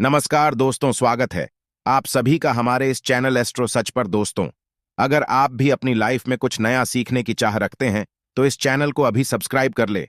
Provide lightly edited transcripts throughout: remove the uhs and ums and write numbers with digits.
नमस्कार दोस्तों, स्वागत है आप सभी का हमारे इस चैनल एस्ट्रो सच पर। दोस्तों, अगर आप भी अपनी लाइफ में कुछ नया सीखने की चाह रखते हैं तो इस चैनल को अभी सब्सक्राइब कर ले।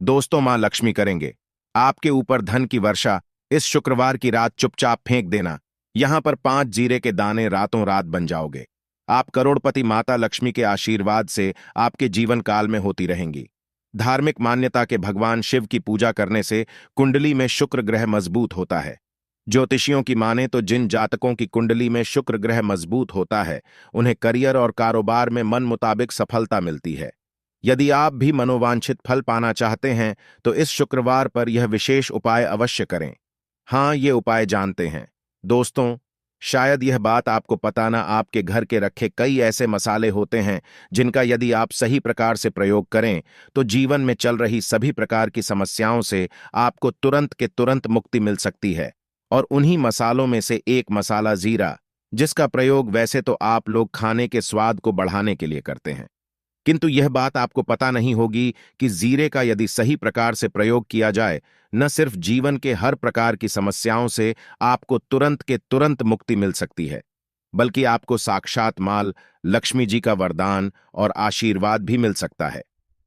दोस्तों, मां लक्ष्मी करेंगे आपके ऊपर धन की वर्षा। इस शुक्रवार की रात चुपचाप फेंक देना। यहां पर 5 जीरे के दाने रातों रात बन जाओगे। आप करोड़पति माता लक्ष्मी के आशीर्वाद से आपके जीवन काल में होती रहेंगी। धार्मिक मान्यता के भगवान शिव की पूजा करने से कुंडली में शुक्र ग्रह मजबूत होता है। ज्योतिषियों की माने तो जिन जातकों की कुंडली में शुक्र ग्रह मजबूत होता है उन्हें करियर और कारोबार में मन मुताबिक सफलता मिलती है। यदि आप भी मनोवांछित फल पाना चाहते हैं तो इस शुक्रवार पर यह विशेष उपाय अवश्य करें। हाँ, ये उपाय जानते हैं दोस्तों। शायद यह बात आपको पता ना, आपके घर के रखे कई ऐसे मसाले होते हैं जिनका यदि आप सही प्रकार से प्रयोग करें तो जीवन में चल रही सभी प्रकार की समस्याओं से आपको तुरंत के तुरंत मुक्ति मिल सकती है। और उन्हीं मसालों में से एक मसाला जीरा, जिसका प्रयोग वैसे तो आप लोग खाने के स्वाद को बढ़ाने के लिए करते हैं, किंतु यह बात आपको पता नहीं होगी कि जीरे का यदि सही प्रकार से प्रयोग किया जाए, न सिर्फ जीवन के हर प्रकार की समस्याओं से आपको तुरंत के तुरंत मुक्ति मिल सकती है, बल्कि आपको साक्षात माल लक्ष्मी जी का वरदान और आशीर्वाद भी मिल सकता है।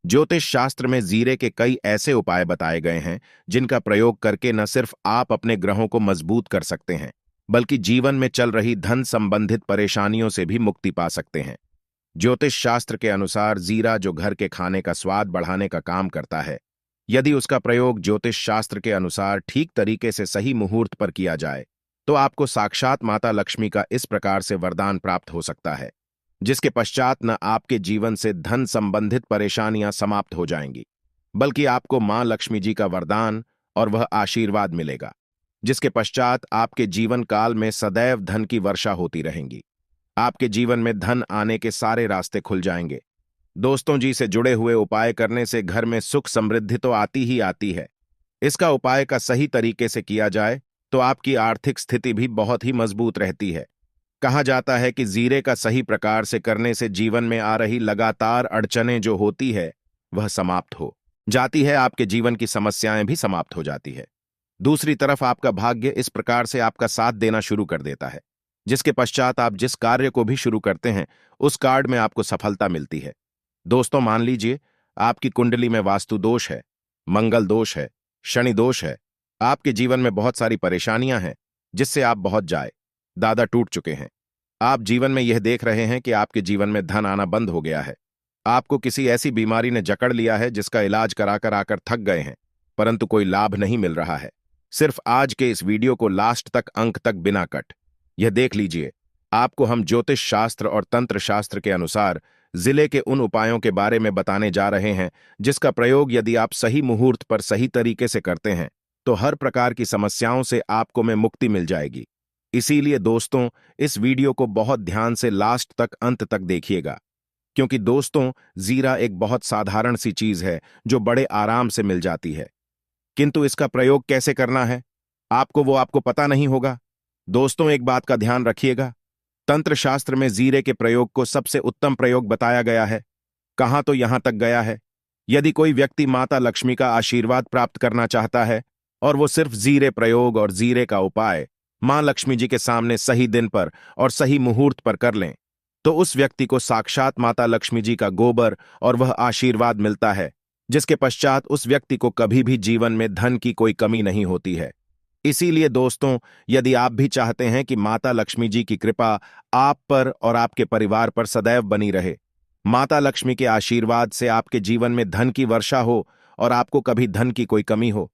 ज्योतिष शास्त्र में जीरे के कई ऐसे उपाय बताए गए हैं जिनका प्रयोग करके न सिर्फ आप अपने ग्रहों को मजबूत कर सकते हैं, बल्कि जीवन में चल रही धन संबंधित परेशानियों से भी मुक्ति पा सकते हैं। ज्योतिष शास्त्र के अनुसार जीरा जो घर के खाने का स्वाद बढ़ाने का काम करता है, यदि उसका प्रयोग ज्योतिष शास्त्र के अनुसार ठीक तरीके से सही मुहूर्त पर किया जाए तो आपको साक्षात माता लक्ष्मी का इस प्रकार से वरदान प्राप्त हो सकता है, जिसके पश्चात न आपके जीवन से धन संबंधित परेशानियां समाप्त हो जाएंगी, बल्कि आपको मां लक्ष्मी जी का वरदान और वह आशीर्वाद मिलेगा, जिसके पश्चात आपके जीवन काल में सदैव धन की वर्षा होती रहेंगी। आपके जीवन में धन आने के सारे रास्ते खुल जाएंगे। दोस्तों जी, से जुड़े हुए उपाय करने से घर में सुख समृद्धि तो आती ही आती है। इसका उपाय का सही तरीके से किया जाए तो आपकी आर्थिक स्थिति भी बहुत ही मजबूत रहती है। कहा जाता है कि जीरे का सही प्रकार से करने से जीवन में आ रही लगातार अड़चनें जो होती है वह समाप्त हो जाती है, आपके जीवन की समस्याएं भी समाप्त हो जाती है। दूसरी तरफ आपका भाग्य इस प्रकार से आपका साथ देना शुरू कर देता है, जिसके पश्चात आप जिस कार्य को भी शुरू करते हैं उस कार्य में आपको सफलता मिलती है। दोस्तों, मान लीजिए आपकी कुंडली में वास्तु दोष है, मंगल दोष है, शनि दोष है, आपके जीवन में बहुत सारी परेशानियां हैं जिससे आप बहुत दादा टूट चुके हैं। आप जीवन में यह देख रहे हैं कि आपके जीवन में धन आना बंद हो गया है। आपको किसी ऐसी बीमारी ने जकड़ लिया है जिसका इलाज कराकर आकर थक गए हैं, परंतु कोई लाभ नहीं मिल रहा है। सिर्फ आज के इस वीडियो को लास्ट तक, अंक तक बिना कट यह देख लीजिए। आपको हम ज्योतिष शास्त्र और तंत्र शास्त्र के अनुसार जिले के उन उपायों के बारे में बताने जा रहे हैं जिसका प्रयोग यदि आप सही मुहूर्त पर सही तरीके से करते हैं तो हर प्रकार की समस्याओं से आपको में मुक्ति मिल जाएगी। इसीलिए दोस्तों, इस वीडियो को बहुत ध्यान से लास्ट तक, अंत तक देखिएगा, क्योंकि दोस्तों जीरा एक बहुत साधारण सी चीज है जो बड़े आराम से मिल जाती है, किंतु इसका प्रयोग कैसे करना है आपको पता नहीं होगा। दोस्तों, एक बात का ध्यान रखिएगा, तंत्र शास्त्र में जीरे के प्रयोग को सबसे उत्तम प्रयोग बताया गया है। कहां तो यहां तक गया है, यदि कोई व्यक्ति माता लक्ष्मी का आशीर्वाद प्राप्त करना चाहता है और वो सिर्फ जीरे प्रयोग और जीरे का उपाय मां लक्ष्मी जी के सामने सही दिन पर और सही मुहूर्त पर कर लें तो उस व्यक्ति को साक्षात माता लक्ष्मी जी का गोबर और वह आशीर्वाद मिलता है, जिसके पश्चात उस व्यक्ति को कभी भी जीवन में धन की कोई कमी नहीं होती है। इसीलिए दोस्तों, यदि आप भी चाहते हैं कि माता लक्ष्मी जी की कृपा आप पर और आपके परिवार पर सदैव बनी रहे, माता लक्ष्मी के आशीर्वाद से आपके जीवन में धन की वर्षा हो और आपको कभी धन की कोई कमी हो,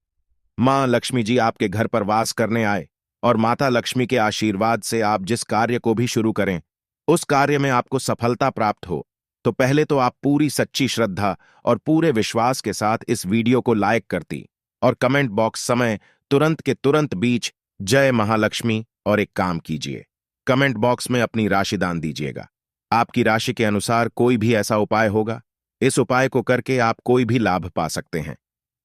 मां लक्ष्मी जी आपके घर पर वास करने आए और माता लक्ष्मी के आशीर्वाद से आप जिस कार्य को भी शुरू करें उस कार्य में आपको सफलता प्राप्त हो, तो पहले तो आप पूरी सच्ची श्रद्धा और पूरे विश्वास के साथ इस वीडियो को लाइक करती और कमेंट बॉक्स समय तुरंत के तुरंत बीच जय महालक्ष्मी और एक काम कीजिए, कमेंट बॉक्स में अपनी राशि दान दीजिएगा। आपकी राशि के अनुसार कोई भी ऐसा उपाय होगा, इस उपाय को करके आप कोई भी लाभ पा सकते हैं।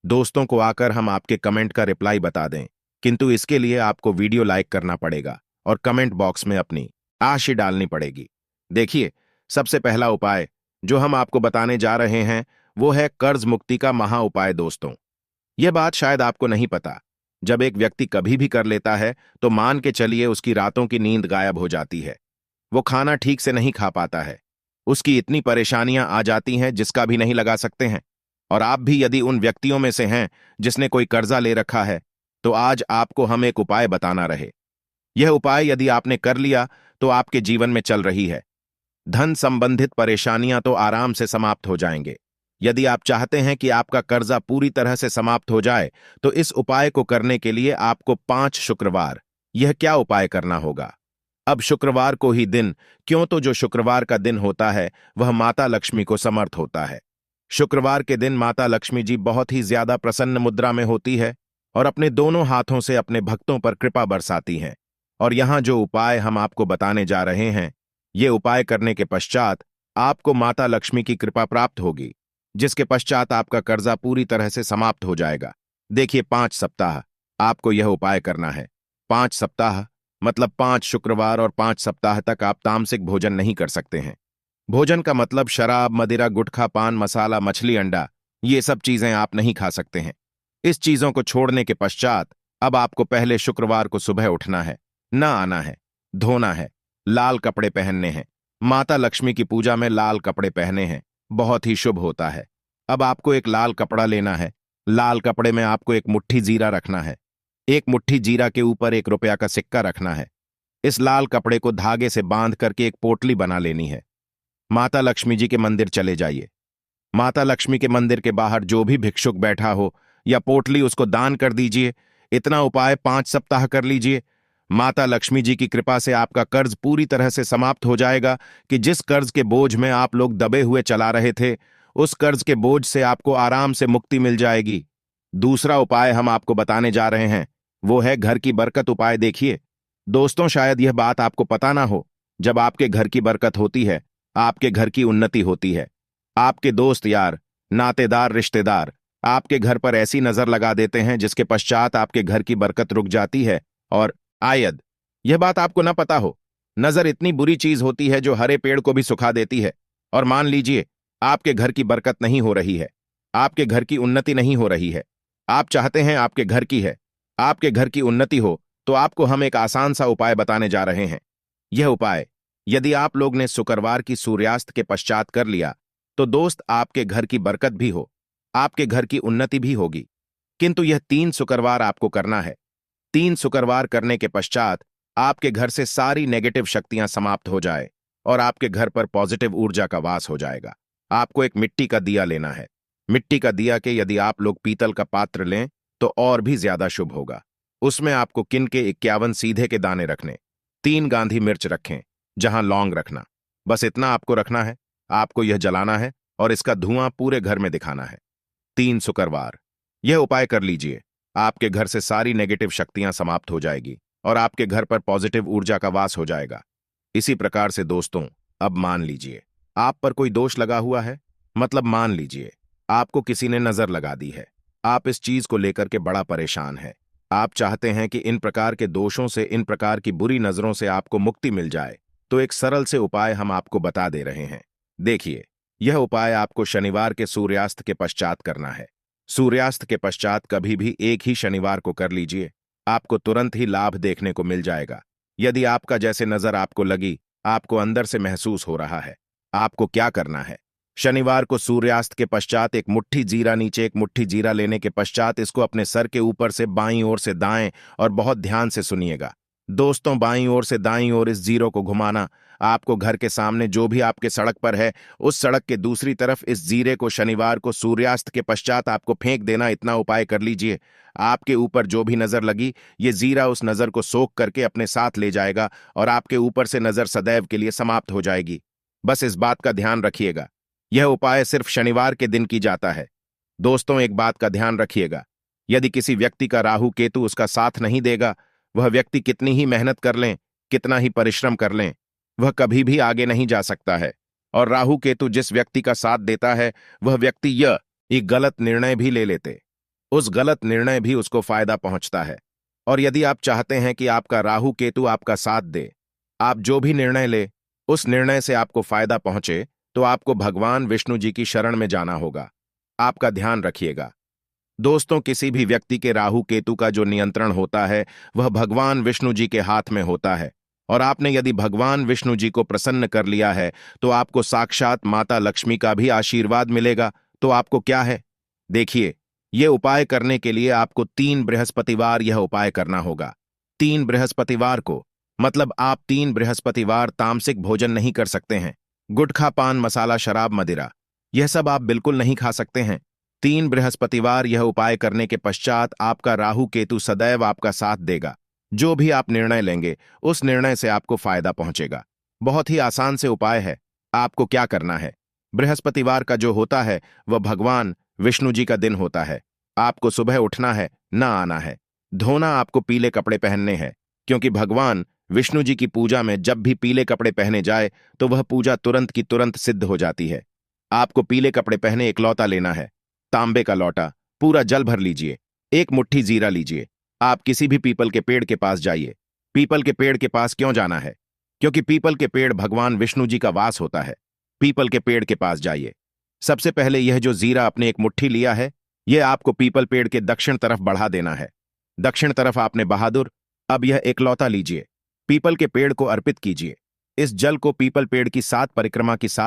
दोस्तों को आकर हम आपके कमेंट का रिप्लाई बता दें, किंतु इसके लिए आपको वीडियो लाइक करना पड़ेगा और कमेंट बॉक्स में अपनी राशि डालनी पड़ेगी। देखिए, सबसे पहला उपाय जो हम आपको बताने जा रहे हैं वो है कर्ज मुक्ति का महा उपाय। दोस्तों, यह बात शायद आपको नहीं पता, जब एक व्यक्ति कभी भी कर लेता है तो मान के चलिए उसकी रातों की नींद गायब हो जाती है। वो खाना ठीक से नहीं खा पाता है। उसकी इतनी परेशानियां आ जाती हैं जिसका भी नहीं लगा सकते हैं। और आप भी यदि उन व्यक्तियों में से हैं जिसने कोई कर्जा ले रखा है, तो आज आपको हम एक उपाय बताना रहे। यह उपाय यदि आपने कर लिया तो आपके जीवन में चल रही है धन संबंधित परेशानियां तो आराम से समाप्त हो जाएंगे। यदि आप चाहते हैं कि आपका कर्जा पूरी तरह से समाप्त हो जाए, तो इस उपाय को करने के लिए आपको 5 शुक्रवार यह क्या उपाय करना होगा। अब शुक्रवार को ही दिन, क्यों तो जो शुक्रवार का दिन होता है वह माता लक्ष्मी को समर्थ होता है। शुक्रवार के दिन माता लक्ष्मी जी बहुत ही ज्यादा प्रसन्न मुद्रा में होती है और अपने दोनों हाथों से अपने भक्तों पर कृपा बरसाती हैं। और यहां जो उपाय हम आपको बताने जा रहे हैं, ये उपाय करने के पश्चात आपको माता लक्ष्मी की कृपा प्राप्त होगी, जिसके पश्चात आपका कर्जा पूरी तरह से समाप्त हो जाएगा। देखिए, 5 सप्ताह आपको यह उपाय करना है। 5 सप्ताह मतलब 5 शुक्रवार और 5 सप्ताह तक आप तामसिक भोजन नहीं कर सकते हैं। भोजन का मतलब शराब, मदिरा, गुटखा, पान मसाला, मछली, अंडा, ये सब चीजें आप नहीं खा सकते हैं। इस चीजों को छोड़ने के पश्चात अब आपको पहले शुक्रवार को सुबह उठना है, ना आना है, धोना है, लाल कपड़े पहनने हैं। माता लक्ष्मी की पूजा में लाल कपड़े पहने हैं, बहुत ही शुभ होता है। अब आपको एक लाल कपड़ा लेना है। लाल कपड़े में आपको एक मुट्ठी जीरा रखना है। एक मुट्ठी जीरा के ऊपर 1 रुपया का सिक्का रखना है। इस लाल कपड़े को धागे से बांध करके एक पोटली बना लेनी है। माता लक्ष्मी जी के मंदिर चले जाइए। माता लक्ष्मी के मंदिर के बाहर जो भी भिक्षुक बैठा हो या पोटली, उसको दान कर दीजिए। इतना उपाय 5 सप्ताह कर लीजिए। माता लक्ष्मी जी की कृपा से आपका कर्ज पूरी तरह से समाप्त हो जाएगा कि जिस कर्ज के बोझ में आप लोग दबे हुए चला रहे थे, उस कर्ज के बोझ से आपको आराम से मुक्ति मिल जाएगी। दूसरा उपाय हम आपको बताने जा रहे हैं, वो है घर की बरकत उपाय। देखिए दोस्तों, शायद यह बात आपको पता ना हो, जब आपके घर की बरकत होती है, आपके घर की उन्नति होती है। आपके दोस्त यार, नातेदार, रिश्तेदार आपके घर पर ऐसी नजर लगा देते हैं जिसके पश्चात आपके घर की बरकत रुक जाती है। और आयद यह बात आपको ना पता हो, नजर इतनी बुरी चीज होती है जो हरे पेड़ को भी सुखा देती है। और मान लीजिए आपके घर की बरकत नहीं हो रही है, आपके घर की उन्नति नहीं हो रही है, आप चाहते हैं आपके घर की है, आपके घर की उन्नति हो, तो आपको हम एक आसान सा उपाय बताने जा रहे हैं। यह उपाय यदि आप लोग ने शुक्रवार की सूर्यास्त के पश्चात कर लिया, तो दोस्त आपके घर की बरकत भी हो, आपके घर की उन्नति भी होगी। किंतु यह 3 शुक्रवार आपको करना है। 3 शुक्रवार करने के पश्चात आपके घर से सारी नेगेटिव शक्तियां समाप्त हो जाए और आपके घर पर पॉजिटिव ऊर्जा का वास हो जाएगा। आपको एक मिट्टी का दिया लेना है। मिट्टी का दिया के यदि आप लोग पीतल का पात्र लें तो और भी ज्यादा शुभ होगा। उसमें आपको किन के 51 सीधे के दाने रखने, 3 गांधी मिर्च रखें, जहां लौंग रखना। बस इतना आपको रखना है। आपको यह जलाना है और इसका धुआं पूरे घर में दिखाना है। 3 शुक्रवार यह उपाय कर लीजिए। आपके घर से सारी नेगेटिव शक्तियां समाप्त हो जाएगी और आपके घर पर पॉजिटिव ऊर्जा का वास हो जाएगा। इसी प्रकार से दोस्तों, अब मान लीजिए आप पर कोई दोष लगा हुआ है, मतलब मान लीजिए आपको किसी ने नजर लगा दी है। आप इस चीज को लेकर के बड़ा परेशान है। आप चाहते हैं कि इन प्रकार के दोषों से, इन प्रकार की बुरी नजरों से आपको मुक्ति मिल जाए। तो एक सरल से उपाय हम आपको बता दे रहे हैं। देखिए, यह उपाय आपको शनिवार के सूर्यास्त के पश्चात करना है। सूर्यास्त के पश्चात कभी भी एक ही शनिवार को कर लीजिए, आपको तुरंत ही लाभ देखने को मिल जाएगा। यदि आपका जैसे नजर आपको लगी, आपको अंदर से महसूस हो रहा है, आपको क्या करना है। शनिवार को सूर्यास्त के पश्चात एक मुट्ठी जीरा, नीचे एक मुट्ठी जीरा लेने के पश्चात इसको अपने सर के ऊपर से बाईं ओर से दाएं, और बहुत ध्यान से सुनिएगा दोस्तों, बाईं ओर से दाईं ओर इस जीरो को घुमाना। आपको घर के सामने जो भी आपके सड़क पर है, उस सड़क के दूसरी तरफ इस जीरे को शनिवार को सूर्यास्त के पश्चात आपको फेंक देना। इतना उपाय कर लीजिए। आपके ऊपर जो भी नजर लगी, ये जीरा उस नजर को सोख करके अपने साथ ले जाएगा और आपके ऊपर से नजर सदैव के लिए समाप्त हो जाएगी। बस इस बात का ध्यान रखिएगा, यह उपाय सिर्फ शनिवार के दिन की जाता है। दोस्तों, एक बात का ध्यान रखिएगा, यदि किसी व्यक्ति का राहु केतु उसका साथ नहीं देगा, वह व्यक्ति कितनी ही मेहनत कर लें, कितना ही परिश्रम कर लें, वह कभी भी आगे नहीं जा सकता है। और राहु केतु जिस व्यक्ति का साथ देता है, वह व्यक्ति यह एक गलत निर्णय भी ले लेते, उस गलत निर्णय भी उसको फायदा पहुंचता है। और यदि आप चाहते हैं कि आपका राहु केतु आपका साथ दे, आप जो भी निर्णय ले उस निर्णय से आपको फायदा पहुंचे, तो आपको भगवान विष्णु जी की शरण में जाना होगा। आपका ध्यान रखिएगा। दोस्तों, किसी भी व्यक्ति के राहु केतु का जो नियंत्रण होता है वह भगवान विष्णु जी के हाथ में होता है। और आपने यदि भगवान विष्णु जी को प्रसन्न कर लिया है तो आपको साक्षात माता लक्ष्मी का भी आशीर्वाद मिलेगा। तो आपको क्या है, देखिए, ये उपाय करने के लिए आपको 3 बृहस्पतिवार यह उपाय करना होगा। 3 बृहस्पतिवार को, मतलब आप 3 बृहस्पतिवार तामसिक भोजन नहीं कर सकते हैं। गुटखा, पान मसाला, शराब, मदिरा, यह सब आप बिल्कुल नहीं खा सकते हैं। 3 बृहस्पतिवार यह उपाय करने के पश्चात आपका राहु केतु सदैव आपका साथ देगा। जो भी आप निर्णय लेंगे उस निर्णय से आपको फायदा पहुंचेगा। बहुत ही आसान से उपाय है। आपको क्या करना है, बृहस्पतिवार का जो होता है वह भगवान विष्णु जी का दिन होता है। आपको सुबह उठना है, ना आना है। धोना, आपको पीले कपड़े पहनने हैं, क्योंकि भगवान विष्णु जी की पूजा में जब भी पीले कपड़े पहने जाए तो वह पूजा तुरंत की तुरंत सिद्ध हो जाती है। आपको पीले कपड़े पहने एक लौटा लेना है, तांबे का लौटा, पूरा जल भर लीजिए। एक मुट्ठी जीरा लीजिए। आप किसी भी पीपल के पेड़ के पास जाइए। पीपल के पेड़ के पास क्यों जाना है? क्योंकि पीपल के पेड़ भगवान विष्णु जी का वास होता है। पीपल के पेड़ के पास जाइए। सबसे पहले यह जो जीरा आपने एक मुट्ठी लिया है, यह आपको पीपल पेड़ के दक्षिण तरफ बढ़ा देना है। दक्षिण तरफ आपने बहादुर। अब यह एकलौता लीजिए, पीपल के पेड़ को अर्पित कीजिए। इस जल को पीपल पेड़ की 7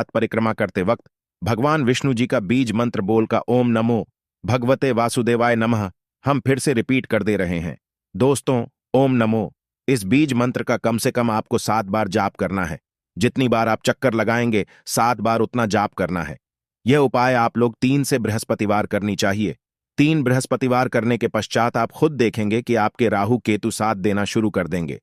परिक्रमा करते वक्त भगवान विष्णु जी का बीज मंत्र बोल का ओम नमो भगवते वासुदेवाय नमः हम फिर से रिपीट कर दे रहे हैं। दोस्तों, ओम नमो, इस बीज मंत्र का कम से कम आपको 7 बार जाप करना है। जितनी बार आप चक्कर लगाएंगे 7 बार उतना जाप करना है। यह उपाय आप लोग 3 से बृहस्पतिवार करनी चाहिए। 3 बृहस्पतिवार करने के पश्चात आप खुद देखेंगे कि आपके राहु केतु साथ देना शुरू कर देंगे।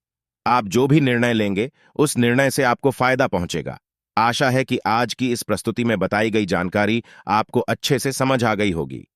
आप जो भी निर्णय लेंगे उस निर्णय से आपको फायदा पहुंचेगा। आशा है कि आज की इस प्रस्तुति में बताई गई जानकारी आपको अच्छे से समझ आ गई होगी।